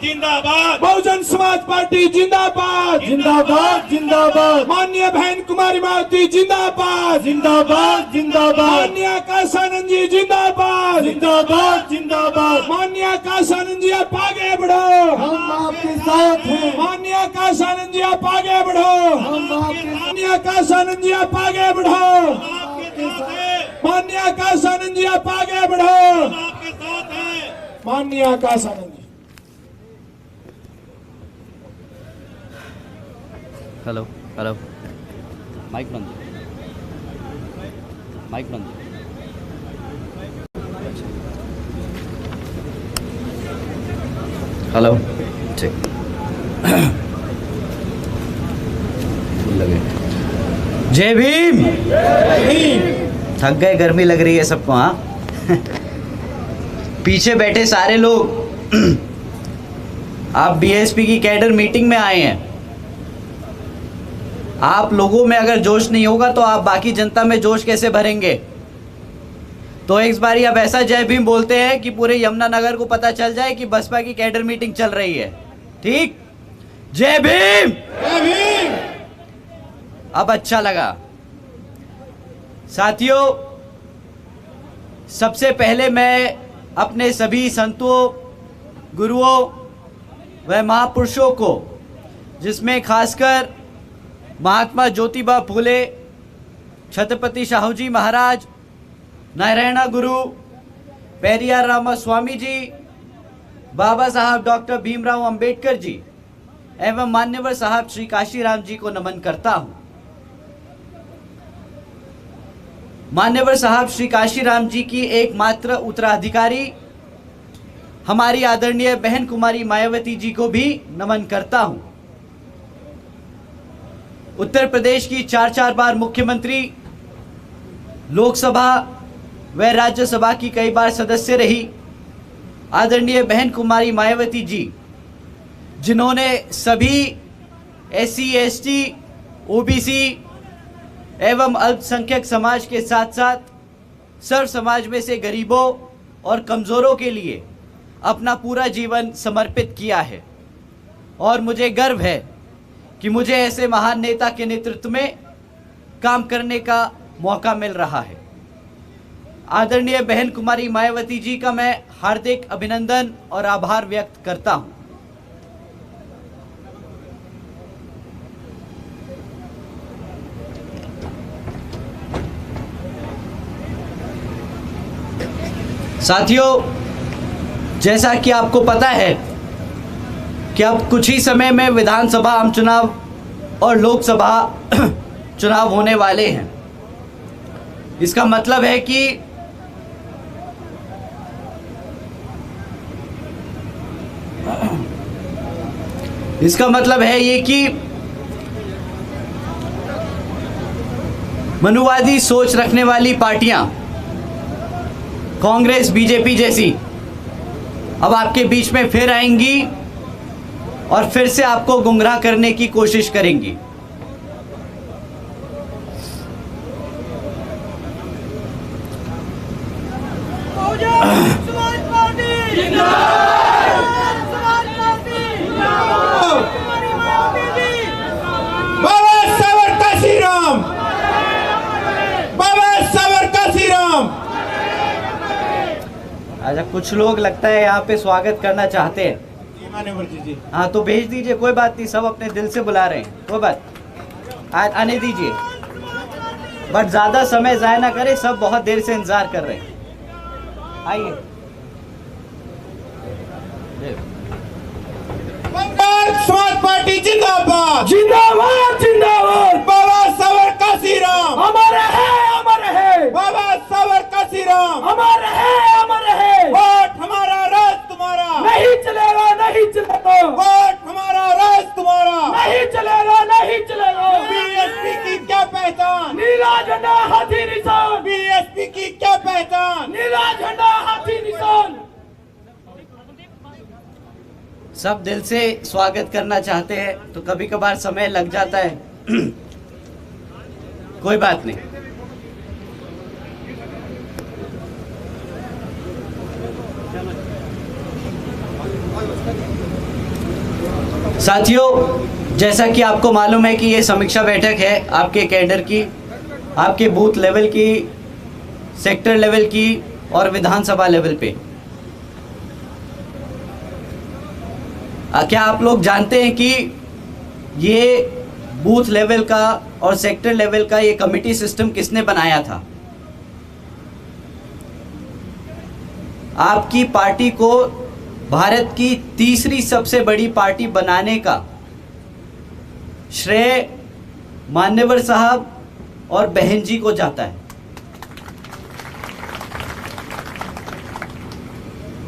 जिंदाबाद, बहुजन समाज पार्टी जिंदाबाद, जिंदाबाद, जिंदाबाद, माननीय बहन कुमारी मावती जिंदाबाद, जिंदाबाद, जिंदाबाद, माननीय आकाशानंद जी जिंदाबाद, जिंदाबाद, जिंदाबाद। माननीय आकाशानंद जी आप आगे बढ़ो, हम आपके साथ हैं, माननीय आकाशानंद जी आप आगे बढ़ो, हम आपके माननीय आकाशानंद जी आप आगे बढ़ो, साथ हैं, माननीय आकाशानंद जी आप आगे बढ़ो, आपके साथ हैं। माननीय आकाशानंद जी। हेलो हेलो, माइक बंद, माइक बंद। हेलो, ठीक। लगे। जय भीम। थक गए, गर्मी लग रही है सबको। हाँ पीछे बैठे सारे लोग आप बीएसपी की कैडर मीटिंग में आए हैं। आप लोगों में अगर जोश नहीं होगा तो आप बाकी जनता में जोश कैसे भरेंगे? तो एक बारी आप ऐसा जय भीम बोलते हैं कि पूरे यमुनानगर को पता चल जाए कि बसपा की कैडर मीटिंग चल रही है। ठीक, जय भीम। जय भीम। अब अच्छा लगा। साथियों, सबसे पहले मैं अपने सभी संतों, गुरुओं व महापुरुषों को, जिसमें खासकर महात्मा ज्योतिबा फूले, छत्रपति शाहू जी महाराज, नारायणा गुरु, पेरियार रामास्वामी जी, बाबा साहब डॉक्टर भीमराव अंबेडकर जी एवं मान्यवर साहब श्री काशीराम जी को नमन करता हूं। मान्यवर साहब श्री काशीराम जी की एकमात्र उत्तराधिकारी हमारी आदरणीय बहन कुमारी मायावती जी को भी नमन करता हूं। उत्तर प्रदेश की 4 बार मुख्यमंत्री, लोकसभा व राज्यसभा की कई बार सदस्य रही आदरणीय बहन कुमारी मायावती जी, जिन्होंने सभी SC ST OBC एवं अल्पसंख्यक समाज के साथ साथ सर्व समाज में से गरीबों और कमज़ोरों के लिए अपना पूरा जीवन समर्पित किया है। और मुझे गर्व है कि मुझे ऐसे महान नेता के नेतृत्व में काम करने का मौका मिल रहा है। आदरणीय बहन कुमारी मायावती जी का मैं हार्दिक अभिनंदन और आभार व्यक्त करता हूं। साथियों, जैसा कि आपको पता है कि अब कुछ ही समय में विधानसभा आम चुनाव और लोकसभा चुनाव होने वाले हैं। इसका मतलब है कि ये कि मनुवादी सोच रखने वाली पार्टियां, कांग्रेस, बीजेपी जैसी, अब आपके बीच में फिर आएंगी और फिर से आपको गुमराह करने की कोशिश करेंगी। बाबा सावरकर श्री राम, बाबा सावरकर श्री राम। अच्छा, कुछ लोग लगता है यहाँ पे स्वागत करना चाहते हैं। हाँ तो भेज दीजिए, कोई बात नहीं, सब अपने दिल से बुला रहे हैं, कोई बात आने दीजिए, बट ज्यादा समय जाया ना करें, सब बहुत देर से इंतजार कर रहे हैं। आइए। समाज पार्टी जिंदाबाद, जिंदाबाद, जिंदाबाद। बाबा सावरकर श्री राम, अमर है, अमर है। बाबा सावरकर श्री राम, अमर है, अमर है। वोट हमारा, राज तुम्हारा, नहीं चलेगा, नहीं चलेगा। वोट हमारा, राज तुम्हारा, नहीं चलेगा, नहीं चलेगा। बीएसपी की क्या पहचान, नीला झंडा हाथी निशान। बीएसपी की क्या पहचान, नीला झंडा हाथी निशान। सब दिल से स्वागत करना चाहते हैं तो कभी कभार समय लग जाता है, कोई बात नहीं। साथियों, जैसा कि आपको मालूम है कि ये समीक्षा बैठक है आपके कैडर की, आपके बूथ लेवल की, सेक्टर लेवल की और विधानसभा लेवल पे। क्या आप लोग जानते हैं कि ये बूथ लेवल का और सेक्टर लेवल का ये कमेटी सिस्टम किसने बनाया था? आपकी पार्टी को भारत की तीसरी सबसे बड़ी पार्टी बनाने का श्रेय मान्यवर साहब और बहन जी को जाता है।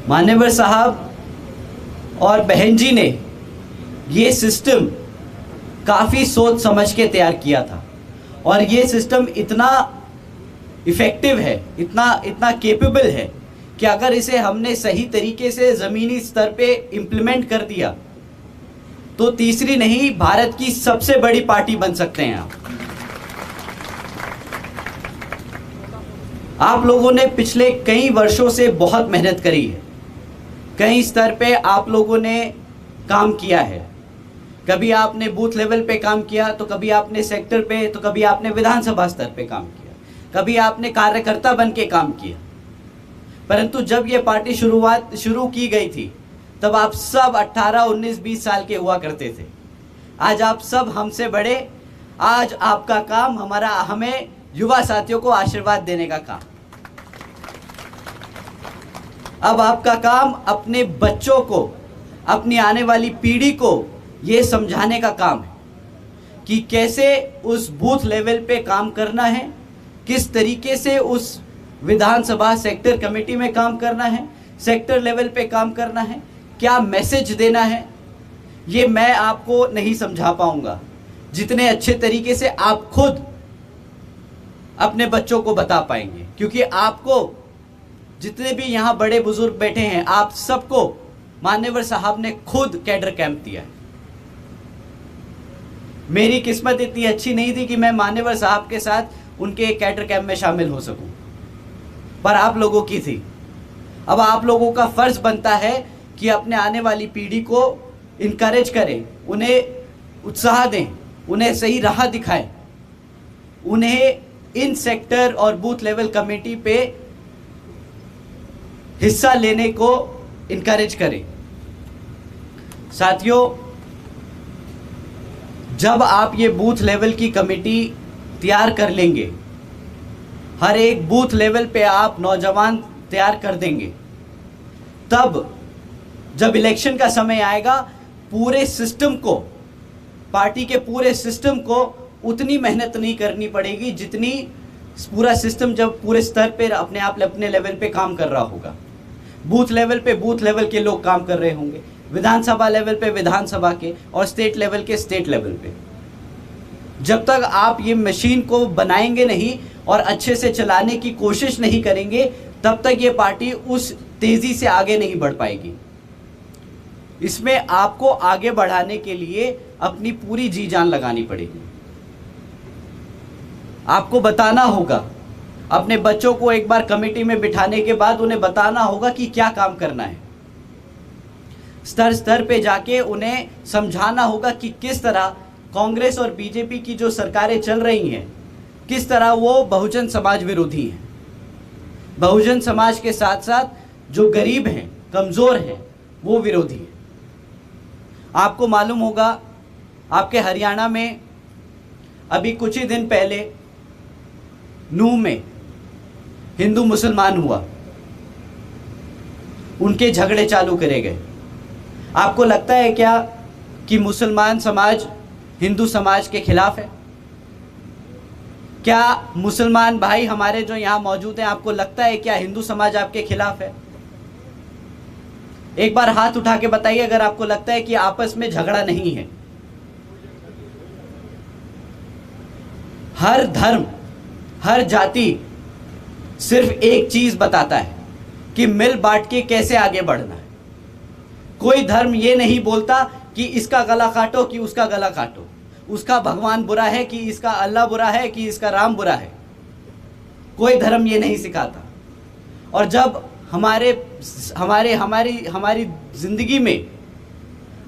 मान्यवर साहब और बहन जी ने ये सिस्टम काफ़ी सोच समझ के तैयार किया था और ये सिस्टम इतना इफ़ेक्टिव है, इतना केपेबल है कि अगर इसे हमने सही तरीके से ज़मीनी स्तर पे इम्प्लीमेंट कर दिया तो तीसरी नहीं, भारत की सबसे बड़ी पार्टी बन सकते हैं आप लोगों ने पिछले कई वर्षों से बहुत मेहनत करी है। कई स्तर पे आप लोगों ने काम किया है। कभी आपने बूथ लेवल पे काम किया, तो कभी आपने सेक्टर पे, तो कभी आपने विधानसभा स्तर पे काम किया, कभी आपने कार्यकर्ता बन के काम किया। परंतु जब ये पार्टी शुरू की गई थी तब आप सब 18, 19, 20 साल के हुआ करते थे। आज आप सब हमसे बड़े। आज आपका काम हमें युवा साथियों को आशीर्वाद देने का काम। अब आपका काम अपने बच्चों को, अपनी आने वाली पीढ़ी को ये समझाने का काम है कि कैसे उस बूथ लेवल पे काम करना है, किस तरीके से उस विधानसभा सेक्टर कमेटी में काम करना है, सेक्टर लेवल पे काम करना है, क्या मैसेज देना है। ये मैं आपको नहीं समझा पाऊंगा जितने अच्छे तरीके से आप खुद अपने बच्चों को बता पाएंगे, क्योंकि आपको जितने भी यहाँ बड़े बुजुर्ग बैठे हैं, आप सबको मान्यवर साहब ने खुद कैडर कैंप दिया है। मेरी किस्मत इतनी अच्छी नहीं थी कि मैं मान्यवर साहब के साथ उनके कैडर कैंप में शामिल हो सकूं, पर आप लोगों की थी। अब आप लोगों का फर्ज बनता है कि अपने आने वाली पीढ़ी को इनकरेज करें, उन्हें उत्साह दें, उन्हें सही राह दिखाएं, उन्हें इन सेक्टर और बूथ लेवल कमेटी पे हिस्सा लेने को इनकरेज करें। साथियों, जब आप ये बूथ लेवल की कमेटी तैयार कर लेंगे, हर एक बूथ लेवल पे आप नौजवान तैयार कर देंगे, तब जब इलेक्शन का समय आएगा, पूरे सिस्टम को, पार्टी के पूरे सिस्टम को उतनी मेहनत नहीं करनी पड़ेगी जितनी पूरा सिस्टम जब पूरे स्तर पे अपने लेवल पे काम कर रहा होगा। बूथ लेवल पे बूथ लेवल के लोग काम कर रहे होंगे, विधानसभा लेवल पे विधानसभा के, और स्टेट लेवल के स्टेट लेवल पे। जब तक आप ये मशीन को बनाएंगे नहीं और अच्छे से चलाने की कोशिश नहीं करेंगे, तब तक ये पार्टी उस तेजी से आगे नहीं बढ़ पाएगी। इसमें आपको आगे बढ़ाने के लिए अपनी पूरी जी जान लगानी पड़ेगी। आपको बताना होगा, अपने बच्चों को एक बार कमेटी में बिठाने के बाद उन्हें बताना होगा कि क्या काम करना है। स्तर स्तर पे जाके उन्हें समझाना होगा कि किस तरह कांग्रेस और बीजेपी की जो सरकारें चल रही हैं, किस तरह वो बहुजन समाज विरोधी हैं। बहुजन समाज के साथ साथ जो गरीब हैं, कमज़ोर हैं, वो विरोधी हैं। आपको मालूम होगा, आपके हरियाणा में अभी कुछ ही दिन पहले नूह में हिंदू मुसलमान हुआ, उनके झगड़े चालू करे गए। आपको लगता है क्या कि मुसलमान समाज हिंदू समाज के खिलाफ है? क्या मुसलमान भाई हमारे जो यहाँ मौजूद हैं, आपको लगता है क्या हिंदू समाज आपके खिलाफ है? एक बार हाथ उठा के बताइए अगर आपको लगता है कि आपस में झगड़ा नहीं है। हर धर्म, हर जाति सिर्फ एक चीज बताता है कि मिल बांट के कैसे आगे बढ़ना है। कोई धर्म ये नहीं बोलता कि इसका गला काटो कि उसका गला काटो, उसका भगवान बुरा है कि इसका अल्लाह बुरा है कि इसका राम बुरा है। कोई धर्म ये नहीं सिखाता। और जब हमारी जिंदगी में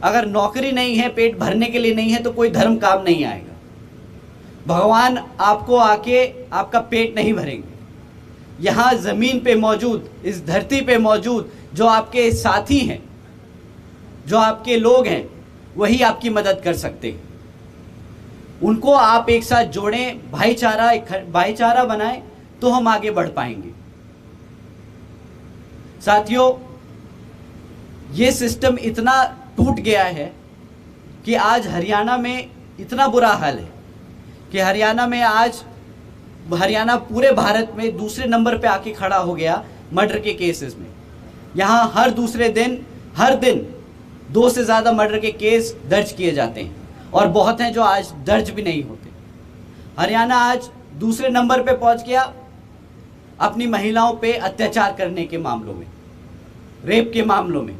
अगर नौकरी नहीं है, पेट भरने के लिए नहीं है, तो कोई धर्म काम नहीं आएगा। भगवान आपको आके आपका पेट नहीं भरेंगे। यहाँ ज़मीन पे मौजूद, इस धरती पे मौजूद जो आपके साथी हैं, जो आपके लोग हैं, वही आपकी मदद कर सकते हैं। उनको आप एक साथ जोड़ें, भाईचारा बनाएं, तो हम आगे बढ़ पाएंगे। साथियों, ये सिस्टम इतना टूट गया है कि आज हरियाणा में इतना बुरा हाल है कि हरियाणा पूरे भारत में दूसरे नंबर पे आके खड़ा हो गया मर्डर के केसेस में। यहाँ हर दिन 2 से ज़्यादा मर्डर के केस दर्ज किए जाते हैं, और बहुत हैं जो आज दर्ज भी नहीं होते। हरियाणा आज दूसरे नंबर पे पहुंच गया अपनी महिलाओं पे अत्याचार करने के मामलों में, रेप के मामलों में,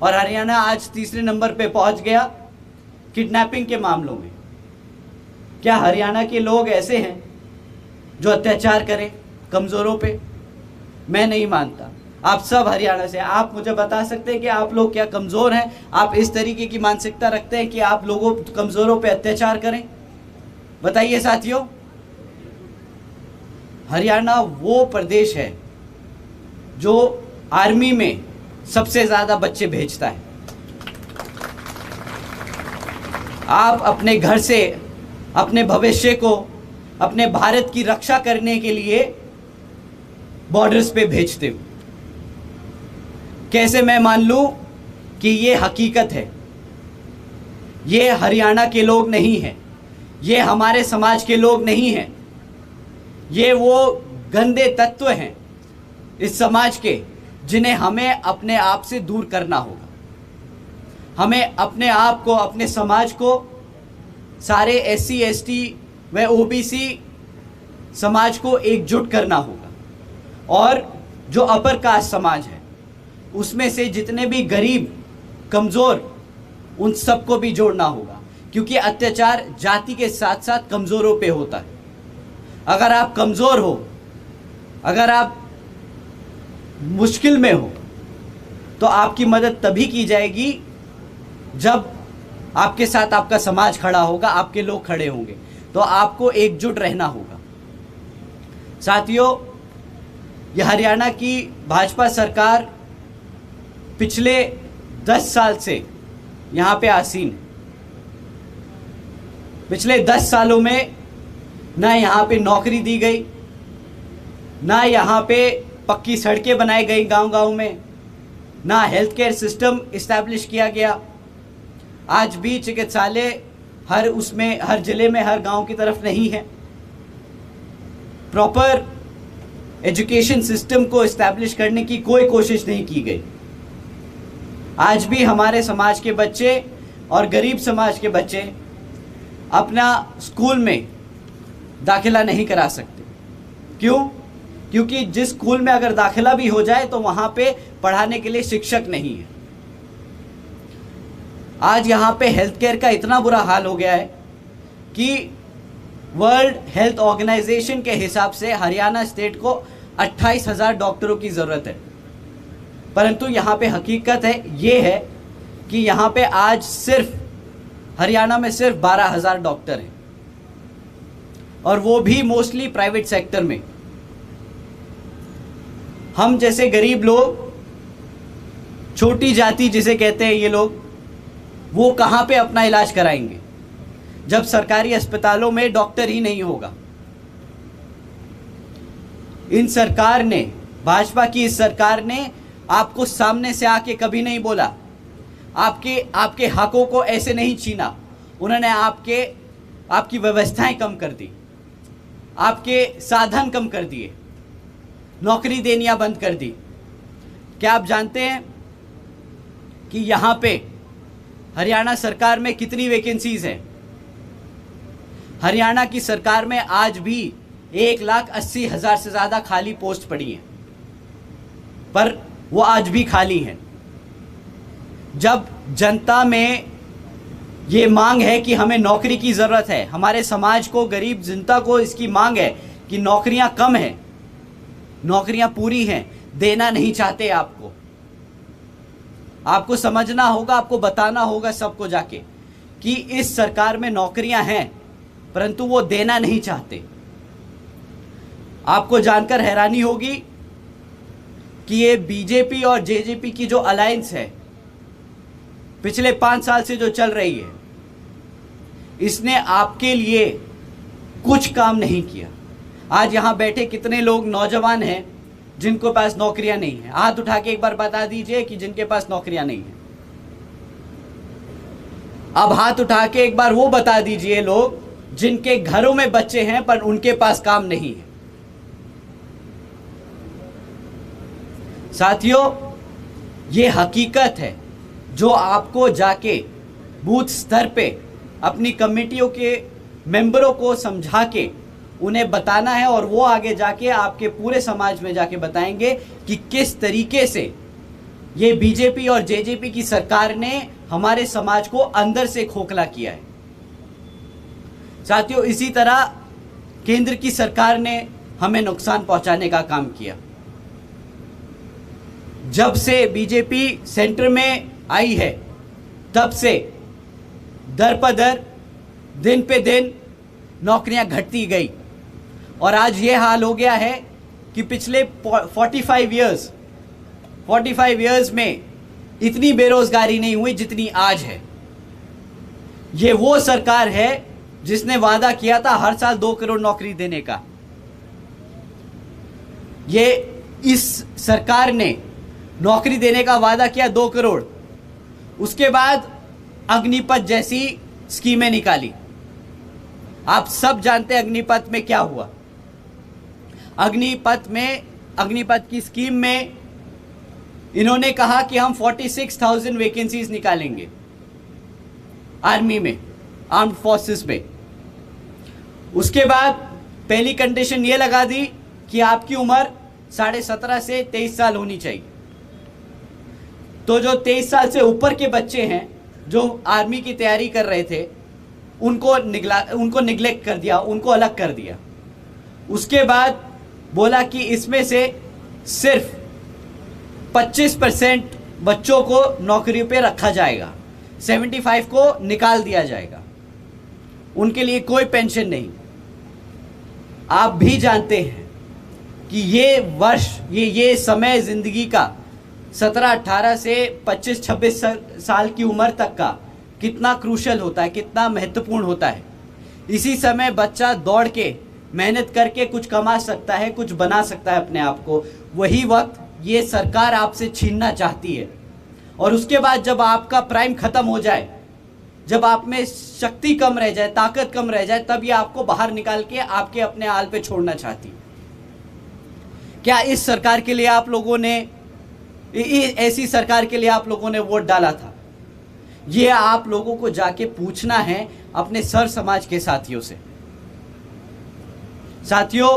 और हरियाणा आज तीसरे नंबर पे पहुंच गया किडनैपिंग के मामलों में। क्या हरियाणा के लोग ऐसे हैं जो अत्याचार करें कमज़ोरों पे? मैं नहीं मानता। आप सब हरियाणा से, आप मुझे बता सकते हैं कि आप लोग क्या कमज़ोर हैं? आप इस तरीके की मानसिकता रखते हैं कि आप लोगों कमज़ोरों पे अत्याचार करें? बताइए साथियों। हरियाणा वो प्रदेश है जो आर्मी में सबसे ज़्यादा बच्चे भेजता है। आप अपने घर से अपने भविष्य को, अपने भारत की रक्षा करने के लिए बॉर्डर्स पे भेजते हो। कैसे मैं मान लूं कि ये हकीकत है? ये हरियाणा के लोग नहीं हैं, ये हमारे समाज के लोग नहीं हैं, ये वो गंदे तत्व हैं इस समाज के जिन्हें हमें अपने आप से दूर करना होगा। हमें अपने आप को, अपने समाज को, सारे SC ST व OBC समाज को एकजुट करना होगा, और जो अपर कास्ट समाज है उसमें से जितने भी गरीब, कमज़ोर, उन सबको भी जोड़ना होगा, क्योंकि अत्याचार जाति के साथ साथ कमज़ोरों पे होता है। अगर आप कमज़ोर हो, अगर आप मुश्किल में हो, तो आपकी मदद तभी की जाएगी जब आपके साथ आपका समाज खड़ा होगा, आपके लोग खड़े होंगे। तो आपको एकजुट रहना होगा। साथियों, यह हरियाणा की भाजपा सरकार पिछले 10 साल से यहाँ पे आसीन है। पिछले 10 सालों में ना यहाँ पे नौकरी दी गई, ना यहाँ पे पक्की सड़कें बनाई गई गांव-गांव में, ना हेल्थ केयर सिस्टम इस्टेब्लिश किया गया। आज भी चिकित्सालय हर जिले में, हर गांव की तरफ नहीं है। प्रॉपर एजुकेशन सिस्टम को इस्टेब्लिश करने की कोई कोशिश नहीं की गई। आज भी हमारे समाज के बच्चे और गरीब समाज के बच्चे अपना स्कूल में दाखिला नहीं करा सकते। क्यों? क्योंकि जिस स्कूल में अगर दाखिला भी हो जाए तो वहाँ पे पढ़ाने के लिए शिक्षक नहीं है। आज यहाँ पे हेल्थ केयर का इतना बुरा हाल हो गया है कि वर्ल्ड हेल्थ ऑर्गेनाइजेशन के हिसाब से हरियाणा स्टेट को 28,000 डॉक्टरों की ज़रूरत है, परंतु यहाँ पे हकीकत ये है कि यहाँ पे आज हरियाणा में सिर्फ 12,000 डॉक्टर हैं, और वो भी मोस्टली प्राइवेट सेक्टर में। हम जैसे गरीब लोग, छोटी जाति जिसे कहते हैं ये लोग, वो कहाँ पे अपना इलाज कराएंगे जब सरकारी अस्पतालों में डॉक्टर ही नहीं होगा? इन सरकार ने, भाजपा की इस सरकार ने आपको सामने से आके कभी नहीं बोला, आपके हकों को ऐसे नहीं छीना। उन्होंने आपकी व्यवस्थाएं कम कर दी, आपके साधन कम कर दिए, नौकरी देनियां बंद कर दी। क्या आप जानते हैं कि यहाँ पे हरियाणा सरकार में कितनी वैकेंसीज हैं? हरियाणा की सरकार में आज भी 1,80,000 से ज़्यादा खाली पोस्ट पड़ी हैं, पर वो आज भी खाली हैं। जब जनता में ये मांग है कि हमें नौकरी की ज़रूरत है, हमारे समाज को, गरीब जनता को इसकी मांग है कि नौकरियां कम हैं, नौकरियां पूरी हैं, देना नहीं चाहते आपको। आपको समझना होगा, आपको बताना होगा सबको जाके कि इस सरकार में नौकरियां हैं परंतु वो देना नहीं चाहते। आपको जानकर हैरानी होगी कि ये बीजेपी और जेजेपी की जो अलायंस है पिछले 5 साल से जो चल रही है, इसने आपके लिए कुछ काम नहीं किया। आज यहां बैठे कितने लोग नौजवान हैं जिनको पास नौकरियां नहीं है? हाथ उठा के एक बार बता दीजिए कि जिनके पास नौकरियां नहीं है। अब हाथ उठा के एक बार वो बता दीजिए लोग जिनके घरों में बच्चे हैं पर उनके पास काम नहीं है। साथियों, ये हकीकत है जो आपको जाके बूथ स्तर पे अपनी कमेटियों के मेंबरों को समझा के उन्हें बताना है और वो आगे जाके आपके पूरे समाज में जाके बताएंगे कि किस तरीके से ये बीजेपी और जेजेपी की सरकार ने हमारे समाज को अंदर से खोखला किया है। साथियों, इसी तरह केंद्र की सरकार ने हमें नुकसान पहुंचाने का काम किया। जब से बीजेपी सेंटर में आई है तब से दर पर दर दिन पे दिन नौकरियां घटती गई और आज ये हाल हो गया है कि पिछले 45 इयर्स में इतनी बेरोजगारी नहीं हुई जितनी आज है। ये वो सरकार है जिसने वादा किया था हर साल 2 करोड़ नौकरी देने का। ये इस सरकार ने नौकरी देने का वादा किया 2 करोड़, उसके बाद अग्निपथ जैसी स्कीमें निकाली। आप सब जानते हैं अग्निपथ में क्या हुआ। अग्निपथ की स्कीम में इन्होंने कहा कि हम 46,000 वैकेंसीज निकालेंगे आर्मी में, आर्म्ड फोर्सेस में। उसके बाद पहली कंडीशन ये लगा दी कि आपकी उम्र 17.5 से 23 साल होनी चाहिए। तो जो 23 साल से ऊपर के बच्चे हैं जो आर्मी की तैयारी कर रहे थे उनको निगलेक्ट कर दिया, उनको अलग कर दिया। उसके बाद बोला कि इसमें से सिर्फ 25% बच्चों को नौकरी पे रखा जाएगा, 75 को निकाल दिया जाएगा, उनके लिए कोई पेंशन नहीं। आप भी जानते हैं कि ये समय जिंदगी का 17-18 से 25-26 साल की उम्र तक का कितना क्रूशल होता है, कितना महत्वपूर्ण होता है। इसी समय बच्चा दौड़ के मेहनत करके कुछ कमा सकता है, कुछ बना सकता है अपने आप को। वही वक्त ये सरकार आपसे छीनना चाहती है और उसके बाद जब आपका प्राइम खत्म हो जाए, जब आप में शक्ति कम रह जाए, ताकत कम रह जाए, तब ये आपको बाहर निकाल के आपके अपने हाल पे छोड़ना चाहती है। क्या इस सरकार के लिए आप लोगों ने, ऐसी सरकार के लिए आप लोगों ने वोट डाला था? ये आप लोगों को जाके पूछना है अपने सर समाज के साथियों से। साथियों,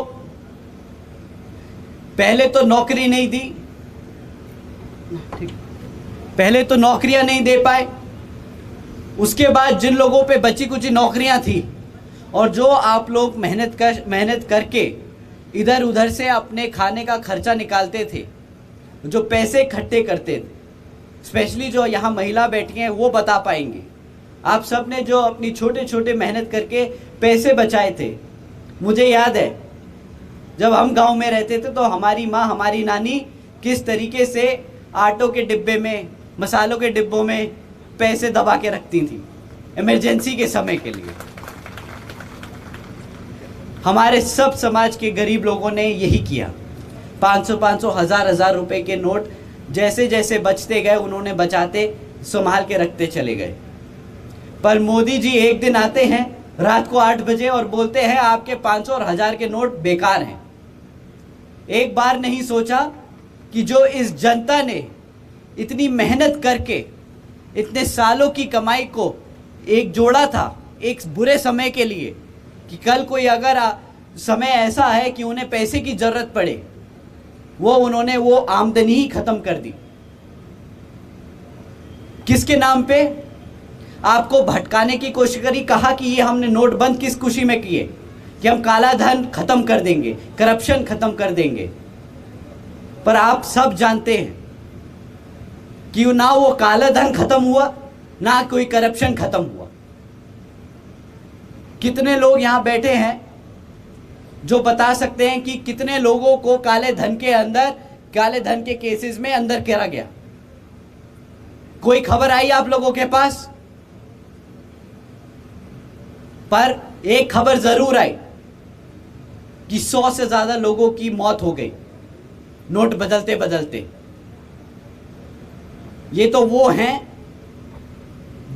पहले तो नौकरी नहीं दी, पहले तो नौकरियां नहीं दे पाए। उसके बाद जिन लोगों पे बची कुछ नौकरियां थी और जो आप लोग मेहनत करके इधर उधर से अपने खाने का खर्चा निकालते थे, जो पैसे इकट्ठे करते थे, स्पेशली जो यहाँ महिला बैठी हैं वो बता पाएंगे। आप सब ने जो अपनी छोटे छोटे मेहनत करके पैसे बचाए थे। मुझे याद है जब हम गांव में रहते थे तो हमारी माँ, हमारी नानी किस तरीके से आटों के डिब्बे में, मसालों के डिब्बों में पैसे दबा के रखती थी इमरजेंसी के समय के लिए। हमारे सब समाज के गरीब लोगों ने यही किया। 500-500, 1000-1000 रुपए के नोट जैसे जैसे बचते गए उन्होंने बचाते संभाल के रखते चले गए। पर मोदी जी एक दिन आते हैं रात को 8 बजे और बोलते हैं आपके 500 और 1000 के नोट बेकार हैं। एक बार नहीं सोचा कि जो इस जनता ने इतनी मेहनत करके इतने सालों की कमाई को एक जोड़ा था एक बुरे समय के लिए, कि कल कोई अगर समय ऐसा है कि उन्हें पैसे की जरूरत पड़े, उन्होंने वो आमदनी ही खत्म कर दी। किसके नाम पे? आपको भटकाने की कोशिश करी। कहा कि ये हमने नोट बंद किस खुशी में किए कि हम काला धन खत्म कर देंगे, करप्शन खत्म कर देंगे। पर आप सब जानते हैं कि ना वो काला धन खत्म हुआ, ना कोई करप्शन खत्म हुआ। कितने लोग यहां बैठे हैं जो बता सकते हैं कि कितने लोगों को काले धन के केसेस में अंदर करा गया? कोई खबर आई आप लोगों के पास? पर एक खबर जरूर आई कि 100 से ज्यादा लोगों की मौत हो गई नोट बदलते बदलते। ये तो वो हैं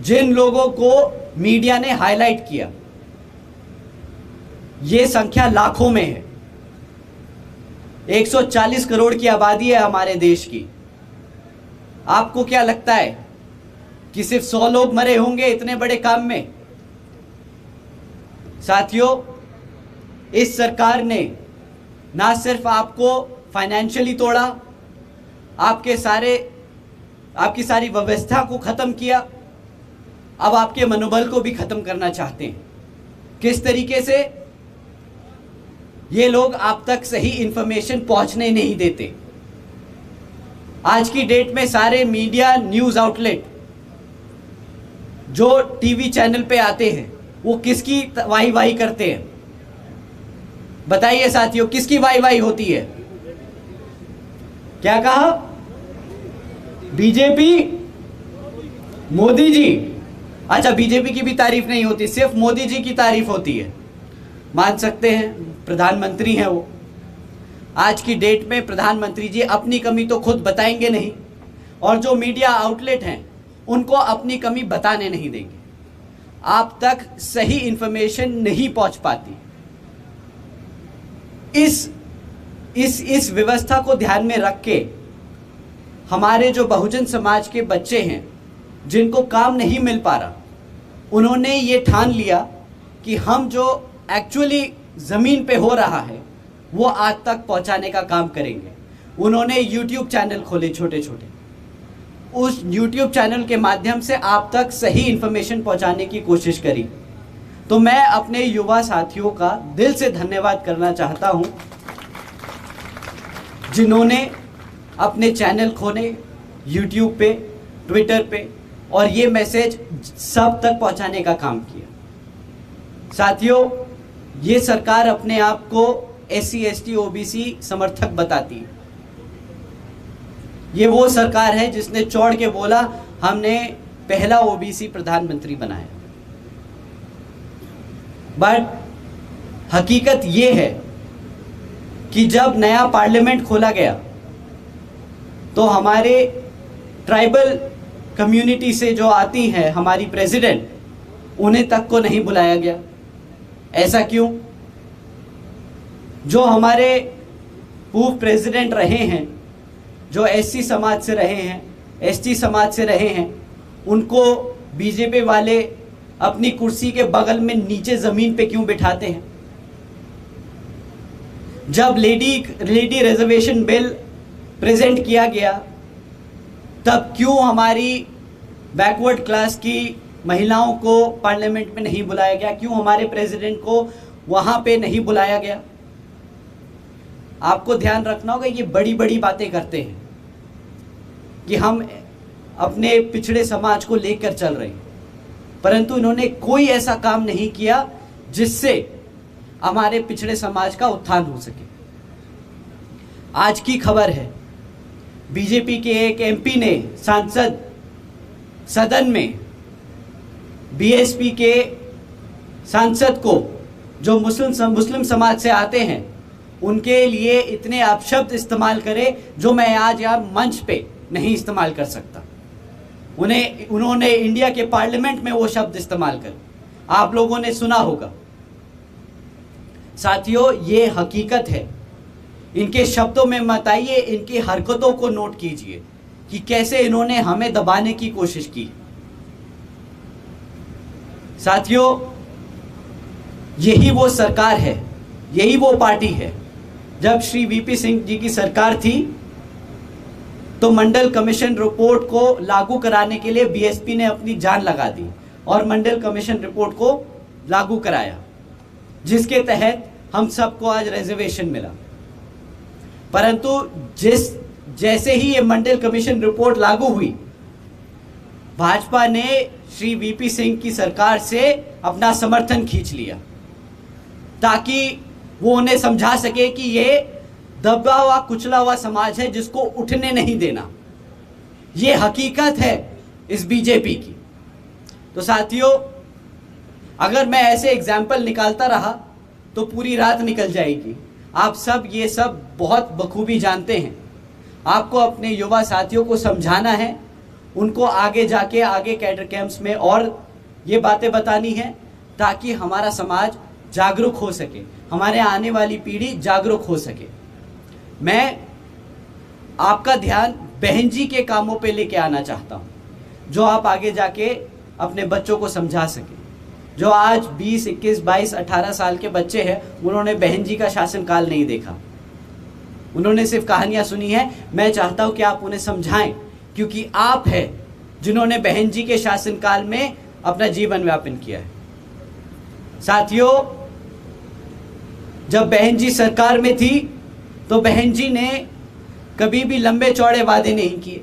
जिन लोगों को मीडिया ने हाईलाइट किया। ये संख्या लाखों में है। 140 करोड़ की आबादी है हमारे देश की। आपको क्या लगता है कि सिर्फ 100 लोग मरे होंगे इतने बड़े काम में? साथियों, इस सरकार ने ना सिर्फ आपको फाइनेंशियली तोड़ा, आपकी सारी व्यवस्था को खत्म किया, अब आपके मनोबल को भी खत्म करना चाहते हैं। किस तरीके से? ये लोग आप तक सही इंफॉर्मेशन पहुंचने नहीं देते। आज की डेट में सारे मीडिया न्यूज आउटलेट जो टीवी चैनल पे आते हैं वो किसकी वाही करते हैं? बताइए साथियों, किसकी वाही होती है? क्या कहा? बीजेपी, मोदी जी। अच्छा, बीजेपी की भी तारीफ नहीं होती, सिर्फ मोदी जी की तारीफ होती है। मान सकते हैं, प्रधानमंत्री हैं वो। आज की डेट में प्रधानमंत्री जी अपनी कमी तो खुद बताएंगे नहीं, और जो मीडिया आउटलेट हैं उनको अपनी कमी बताने नहीं देंगे। आप तक सही इंफॉर्मेशन नहीं पहुंच पाती। इस व्यवस्था को ध्यान में रख के हमारे जो बहुजन समाज के बच्चे हैं जिनको काम नहीं मिल पा रहा, उन्होंने ये ठान लिया कि हम जो एक्चुअली जमीन पे हो रहा है वो आज तक पहुंचाने का काम करेंगे। उन्होंने YouTube चैनल खोले छोटे छोटे। उस YouTube चैनल के माध्यम से आप तक सही इंफॉर्मेशन पहुंचाने की कोशिश करी। तो मैं अपने युवा साथियों का दिल से धन्यवाद करना चाहता हूं जिन्होंने अपने चैनल खोले YouTube पे, ट्विटर पे, और ये मैसेज सब तक पहुंचाने का काम किया। साथियों, ये सरकार अपने आप को SC ST OBC समर्थक बताती है। ये वो सरकार है जिसने चौड़ के बोला हमने पहला OBC प्रधानमंत्री बनाया। बट हकीकत ये है कि जब नया पार्लियामेंट खोला गया तो हमारे ट्राइबल कम्युनिटी से जो आती हैं हमारी प्रेसिडेंट, उन्हें तक को नहीं बुलाया गया। ऐसा क्यों? जो हमारे पूर्व प्रेसिडेंट रहे हैं, जो SC समाज से रहे हैं, ST समाज से रहे हैं, उनको बीजेपी वाले अपनी कुर्सी के बगल में नीचे जमीन पे क्यों बिठाते हैं? जब लेडी रिजर्वेशन बिल प्रेजेंट किया गया तब क्यों हमारी बैकवर्ड क्लास की महिलाओं को पार्लियामेंट में नहीं बुलाया गया? क्यों हमारे प्रेसिडेंट को वहां पे नहीं बुलाया गया? आपको ध्यान रखना होगा, ये बड़ी बड़ी बातें करते हैं कि हम अपने पिछड़े समाज को लेकर चल रहे हैं, परंतु इन्होंने कोई ऐसा काम नहीं किया जिससे हमारे पिछड़े समाज का उत्थान हो सके। आज की खबर है, बीजेपी के एक MP ने सांसद सदन में BSP के सांसद को, जो मुस्लिम समाज से आते हैं, उनके लिए इतने अपशब्द इस्तेमाल करे जो मैं आज यहाँ मंच पे नहीं इस्तेमाल कर सकता। उन्होंने इंडिया के पार्लियामेंट में वो शब्द इस्तेमाल कर, आप लोगों ने सुना होगा। साथियों, ये हकीकत है। इनके शब्दों में मत आइए, इनकी हरकतों को नोट कीजिए कि कैसे इन्होंने हमें दबाने की कोशिश की। साथियों, यही वो सरकार है, यही वो पार्टी है। जब श्री VP सिंह जी की सरकार थी तो मंडल कमीशन रिपोर्ट को लागू कराने के लिए BSP ने अपनी जान लगा दी और मंडल कमीशन रिपोर्ट को लागू कराया, जिसके तहत हम सबको आज रिजर्वेशन मिला। परंतु जैसे ही ये मंडल कमीशन रिपोर्ट लागू हुई, भाजपा ने श्री वीपी सिंह की सरकार से अपना समर्थन खींच लिया ताकि वो उन्हें समझा सके कि ये दबा हुआ कुचला हुआ समाज है जिसको उठने नहीं देना। ये हकीकत है इस बीजेपी की। तो साथियों, अगर मैं ऐसे एग्जाम्पल निकालता रहा तो पूरी रात निकल जाएगी। आप सब ये सब बहुत बखूबी जानते हैं। आपको अपने युवा साथियों को समझाना है, उनको आगे जाके आगे कैडर कैंप्स में और ये बातें बतानी है ताकि हमारा समाज जागरूक हो सके, हमारे आने वाली पीढ़ी जागरूक हो सके। मैं आपका ध्यान बहन जी के कामों पे लेके आना चाहता हूँ, जो आप आगे जाके अपने बच्चों को समझा सके। जो आज 20, 21, 22, 18 साल के बच्चे हैं, उन्होंने बहन जी का शासनकाल नहीं देखा, उन्होंने सिर्फ कहानियां सुनी है। मैं चाहता हूं कि आप उन्हें समझाएं, क्योंकि आप हैं जिन्होंने बहन जी के शासनकाल में अपना जीवन व्यापन किया है। साथियों, जब बहन जी सरकार में थी तो बहन जी ने कभी भी लंबे चौड़े वादे नहीं किए।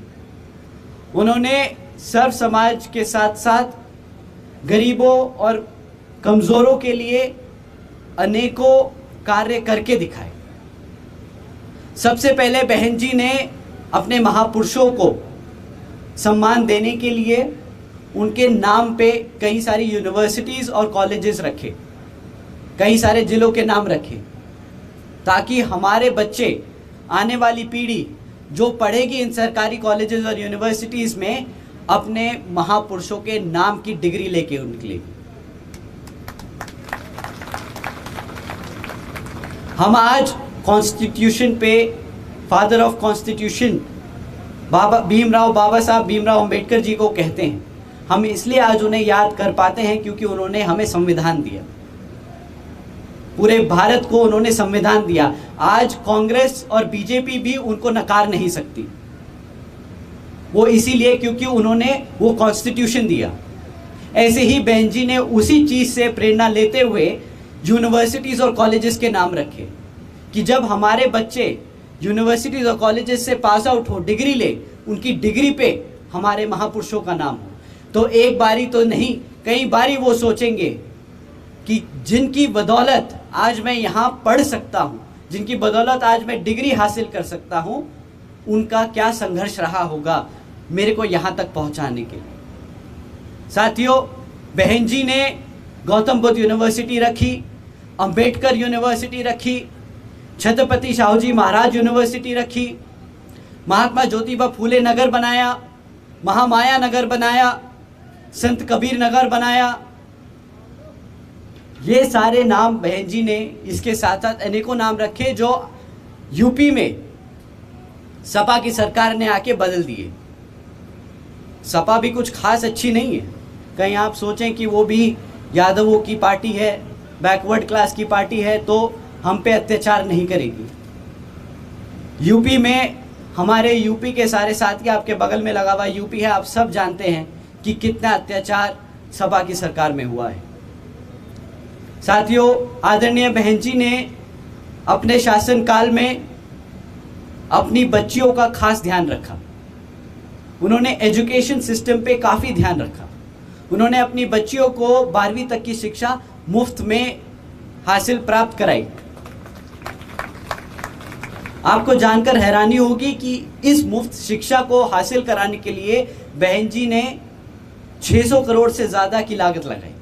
उन्होंने सर्व समाज के साथ साथ गरीबों और कमजोरों के लिए अनेकों कार्य करके दिखाए। सबसे पहले बहन जी ने अपने महापुरुषों को सम्मान देने के लिए उनके नाम पे कई सारी यूनिवर्सिटीज़ और कॉलेजेस रखे, कई सारे जिलों के नाम रखे, ताकि हमारे बच्चे, आने वाली पीढ़ी जो पढ़ेगी इन सरकारी कॉलेजेस और यूनिवर्सिटीज़ में, अपने महापुरुषों के नाम की डिग्री लेके निकलेगी। हम आज कॉन्स्टिट्यूशन पे फादर ऑफ कॉन्स्टिट्यूशन बाबा साहब भीमराव अंबेडकर जी को कहते हैं। हम इसलिए आज उन्हें याद कर पाते हैं क्योंकि उन्होंने हमें संविधान दिया, पूरे भारत को उन्होंने संविधान दिया। आज कांग्रेस और बीजेपी भी उनको नकार नहीं सकती, वो इसीलिए क्योंकि उन्होंने वो कॉन्स्टिट्यूशन दिया। ऐसे ही बहन जी ने उसी चीज से प्रेरणा लेते हुए यूनिवर्सिटीज और कॉलेजेस के नाम रखे कि जब हमारे बच्चे यूनिवर्सिटीज और कॉलेजेस से पास आउट हो, डिग्री ले, उनकी डिग्री पे हमारे महापुरुषों का नाम हो। तो एक बारी तो नहीं, कई बारी वो सोचेंगे कि जिनकी बदौलत आज मैं यहाँ पढ़ सकता हूँ, जिनकी बदौलत आज मैं डिग्री हासिल कर सकता हूँ, उनका क्या संघर्ष रहा होगा मेरे को यहाँ तक पहुँचाने के लिए। साथियों, बहन जी ने गौतम बुद्ध यूनिवर्सिटी रखी, अंबेडकर यूनिवर्सिटी रखी, छत्रपति शाहूजी महाराज यूनिवर्सिटी रखी, महात्मा ज्योतिबा फूले नगर बनाया, महामाया नगर बनाया, संत कबीर नगर बनाया। ये सारे नाम बहन जी ने, इसके साथ साथ अनेकों नाम रखे जो यूपी में सपा की सरकार ने आके बदल दिए। सपा भी कुछ खास अच्छी नहीं है, कहीं आप सोचें कि वो भी यादवों की पार्टी है, बैकवर्ड क्लास की पार्टी है, तो हम पे अत्याचार नहीं करेगी। यूपी में हमारे यूपी के सारे साथी, आपके बगल में लगा हुआ यूपी है, आप सब जानते हैं कि कितना अत्याचार सपा की सरकार में हुआ है। साथियों, आदरणीय बहन जी ने अपने शासनकाल में अपनी बच्चियों का खास ध्यान रखा। उन्होंने एजुकेशन सिस्टम पे काफ़ी ध्यान रखा। उन्होंने अपनी बच्चियों को 12वीं तक की शिक्षा मुफ्त में हासिल प्राप्त कराई। आपको जानकर हैरानी होगी कि इस मुफ्त शिक्षा को हासिल कराने के लिए बहन जी ने 600 करोड़ से ज़्यादा की लागत लगाई।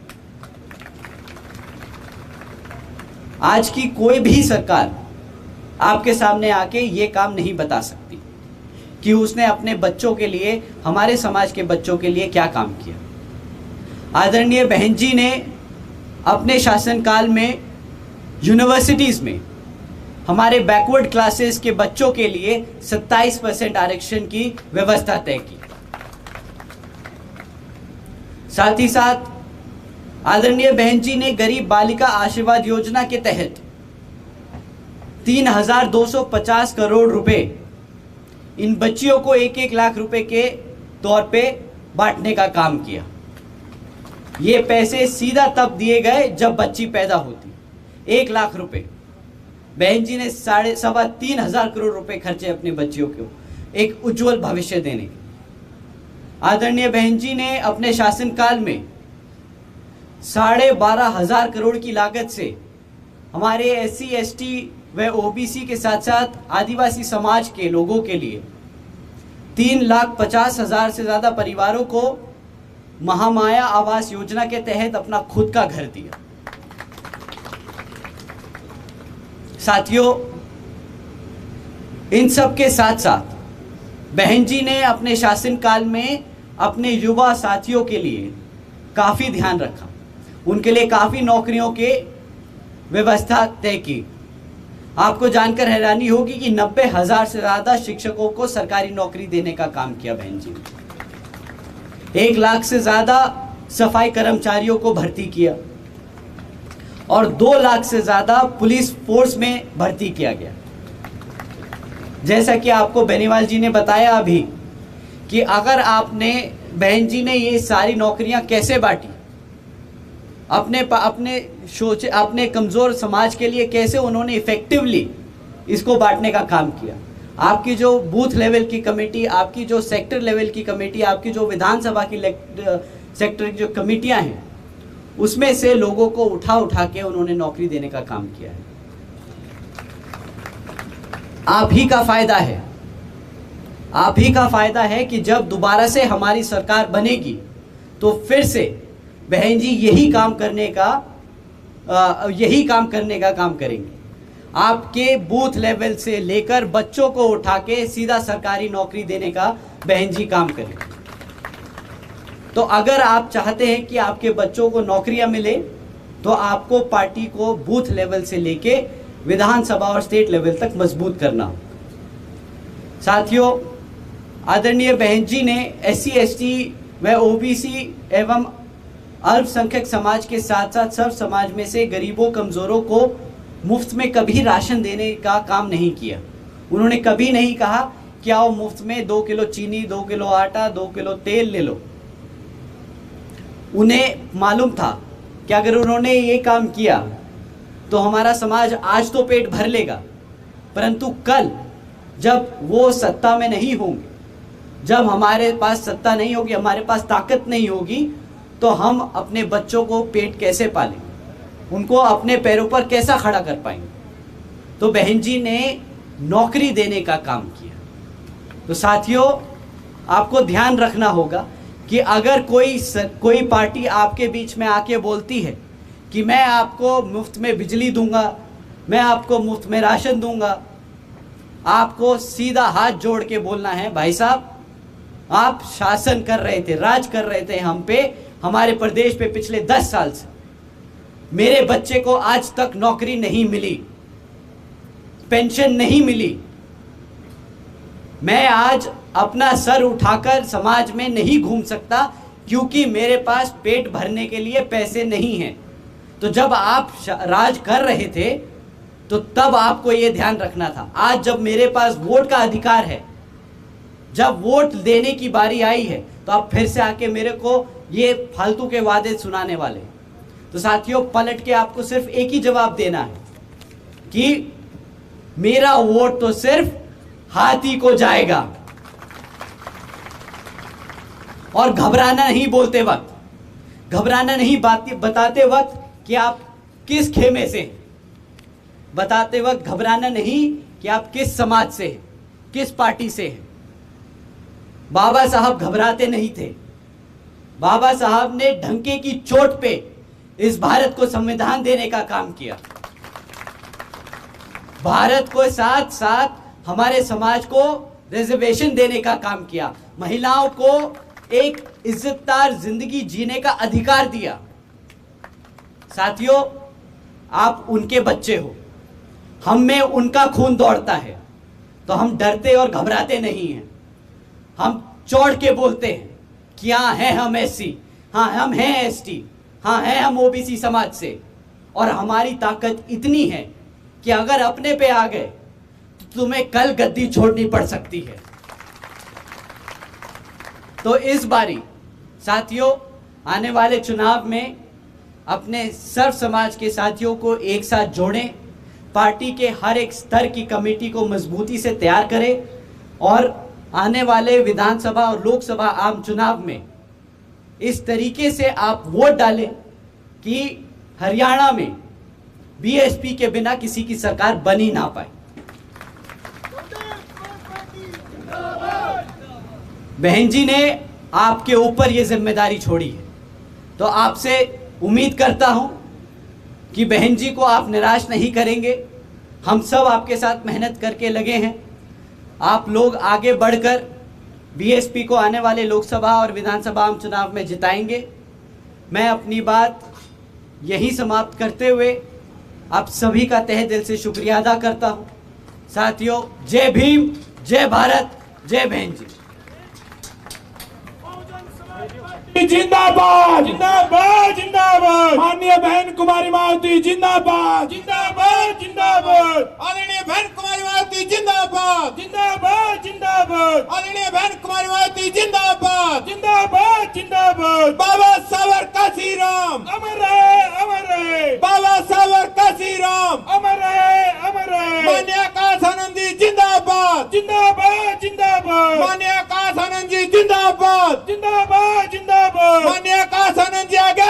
आज की कोई भी सरकार आपके सामने आके ये काम नहीं बता सकती कि उसने अपने बच्चों के लिए, हमारे समाज के बच्चों के लिए क्या काम किया। आदरणीय बहन जी ने अपने शासनकाल में यूनिवर्सिटीज़ में हमारे बैकवर्ड क्लासेस के बच्चों के लिए 27% आरक्षण की व्यवस्था तय की। साथ ही साथ आदरणीय बहन जी ने गरीब बालिका आशीर्वाद योजना के तहत 3,250 करोड़ रुपए इन बच्चियों को 1-1 लाख रुपए के तौर पे बांटने का काम किया। ये पैसे सीधा तब दिए गए जब बच्ची पैदा होती। 1 लाख रुपए बहन जी ने 3,500 करोड़ रुपए खर्चे अपने बच्चियों को एक उज्जवल भविष्य देने के। आदरणीय बहन जी ने अपने शासनकाल में 12,500 करोड़ की लागत से हमारे SC ST व OBC के साथ साथ आदिवासी समाज के लोगों के लिए 3,50,000 से ज़्यादा परिवारों को महामाया आवास योजना के तहत अपना खुद का घर दिया। साथियों, इन सब के साथ साथ बहन जी ने अपने शासनकाल में अपने युवा साथियों के लिए काफ़ी ध्यान रखा, उनके लिए काफ़ी नौकरियों के व्यवस्था तय की। आपको जानकर हैरानी होगी कि 90,000 से ज़्यादा शिक्षकों को सरकारी नौकरी देने का काम किया बहन जी ने। 1 लाख से ज़्यादा सफाई कर्मचारियों को भर्ती किया और 2 लाख से ज़्यादा पुलिस फोर्स में भर्ती किया गया। जैसा कि आपको बेनीवाल जी ने बताया अभी कि अगर आपने बहन जी ने ये सारी नौकरियां कैसे बांटी, अपने कमज़ोर समाज के लिए कैसे उन्होंने इफेक्टिवली इसको बांटने का काम किया। आपकी जो बूथ लेवल की कमेटी, आपकी जो सेक्टर लेवल की कमेटी, आपकी जो विधानसभा की सेक्टर की जो कमेटियां हैं, उसमें से लोगों को उठा के उन्होंने नौकरी देने का काम किया है। आप ही का फायदा है, आप ही का फायदा है कि जब दोबारा से हमारी सरकार बनेगी तो फिर से बहन जी यही काम करने का काम करेंगे। आपके बूथ लेवल से लेकर बच्चों को उठा के सीधा सरकारी नौकरी देने का बहन जी काम करेंगे। तो अगर आप चाहते हैं कि आपके बच्चों को नौकरियां मिले तो आपको पार्टी को बूथ लेवल से लेके विधानसभा और स्टेट लेवल तक मजबूत करना। साथियों, आदरणीय बहन जी ने SC ST व OBC एवं अल्पसंख्यक समाज के साथ साथ सब समाज में से गरीबों कमज़ोरों को मुफ्त में कभी राशन देने का काम नहीं किया। उन्होंने कभी नहीं कहा कि आओ मुफ्त में 2 किलो चीनी, 2 किलो आटा, 2 किलो तेल ले लो। उन्हें मालूम था कि अगर उन्होंने ये काम किया तो हमारा समाज आज तो पेट भर लेगा, परंतु कल जब वो सत्ता में नहीं होंगे, जब हमारे पास सत्ता नहीं होगी, हमारे पास ताकत नहीं होगी, तो हम अपने बच्चों को पेट कैसे पालेंगे, उनको अपने पैरों पर कैसा खड़ा कर पाएंगे। तो बहन जी ने नौकरी देने का काम किया। तो साथियों, आपको ध्यान रखना होगा कि अगर कोई पार्टी आपके बीच में आके बोलती है कि मैं आपको मुफ्त में बिजली दूंगा, मैं आपको मुफ्त में राशन दूंगा, आपको सीधा हाथ जोड़ के बोलना है, भाई साहब आप शासन कर रहे थे, राज कर रहे थे हम पे, हमारे प्रदेश पे पिछले 10 साल से। मेरे बच्चे को आज तक नौकरी नहीं मिली, पेंशन नहीं मिली। मैं आज अपना सर उठाकर समाज में नहीं घूम सकता क्योंकि मेरे पास पेट भरने के लिए पैसे नहीं हैं। तो जब आप राज कर रहे थे तो तब आपको ये ध्यान रखना था। आज जब मेरे पास वोट का अधिकार है, जब वोट देने की बारी आई है, तो आप फिर से आके मेरे को ये फालतू के वादे सुनाने वाले। तो साथियों, पलट के आपको सिर्फ एक ही जवाब देना है कि मेरा वोट तो सिर्फ हाथी को जाएगा। और घबराना नहीं बोलते वक्त, घबराना नहीं बताते वक्त कि आप किस खेमे से, बताते वक्त घबराना नहीं कि आप किस समाज से, किस पार्टी से हैं। बाबा साहब घबराते नहीं थे। बाबा साहब ने ढंके की चोट पे इस भारत को संविधान देने का काम किया। भारत को साथ साथ हमारे समाज को रिजर्वेशन देने का काम किया, महिलाओं को एक इज्जतदार जिंदगी जीने का अधिकार दिया। साथियों, आप उनके बच्चे हो, हम में उनका खून दौड़ता है, तो हम डरते और घबराते नहीं हैं। हम चौड़ के बोलते हैं कि हाँ हैं हम SC, हाँ हम हैं ST, हाँ हैं हम OBC समाज से, और हमारी ताकत इतनी है कि अगर अपने पे आ गए तो तुम्हें कल गद्दी छोड़नी पड़ सकती है। तो इस बारी साथियों, आने वाले चुनाव में अपने सर्व समाज के साथियों को एक साथ जोड़ें, पार्टी के हर एक स्तर की कमेटी को मजबूती से तैयार करें और आने वाले विधानसभा और लोकसभा आम चुनाव में इस तरीके से आप वोट डालें कि हरियाणा में बीएसपी के बिना किसी की सरकार बन ही ना पाए। बहन जी ने आपके ऊपर ये जिम्मेदारी छोड़ी है, तो आपसे उम्मीद करता हूं कि बहन जी को आप निराश नहीं करेंगे। हम सब आपके साथ मेहनत करके लगे हैं। आप लोग आगे बढ़कर बीएसपी को आने वाले लोकसभा और विधानसभा आम चुनाव में जिताएंगे। मैं अपनी बात यहीं समाप्त करते हुए आप सभी का तहे दिल से शुक्रिया अदा करता हूं। साथियों, जय भीम, जय भारत, जय बहन जी। जिंदाबाद जिंदाबाद जिंदाबाद माननीय बहन कुमारी मायावती जिंदाबाद जिंदाबाद जिंदाबाद आदरणीय बहन कुमारी मायावती जिंदाबाद जिंदाबाद जिंदाबाद आदरणीय बहन कुमारी मायावती जिंदाबाद जिंदाबाद जिंदाबाद बाबा सावर काशी राम अमर रहे अमर रहे बाबा सावर काशी राम अमर रहे अमर रहे मान्य आकाश आनंद जी जिंदाबाद जिंदाबाद जिंदाबाद मान्य आकाश आनंद जी जिंदाबाद जिंदाबाद जिंदाबाद मान्य आकाश आनंद जी आगे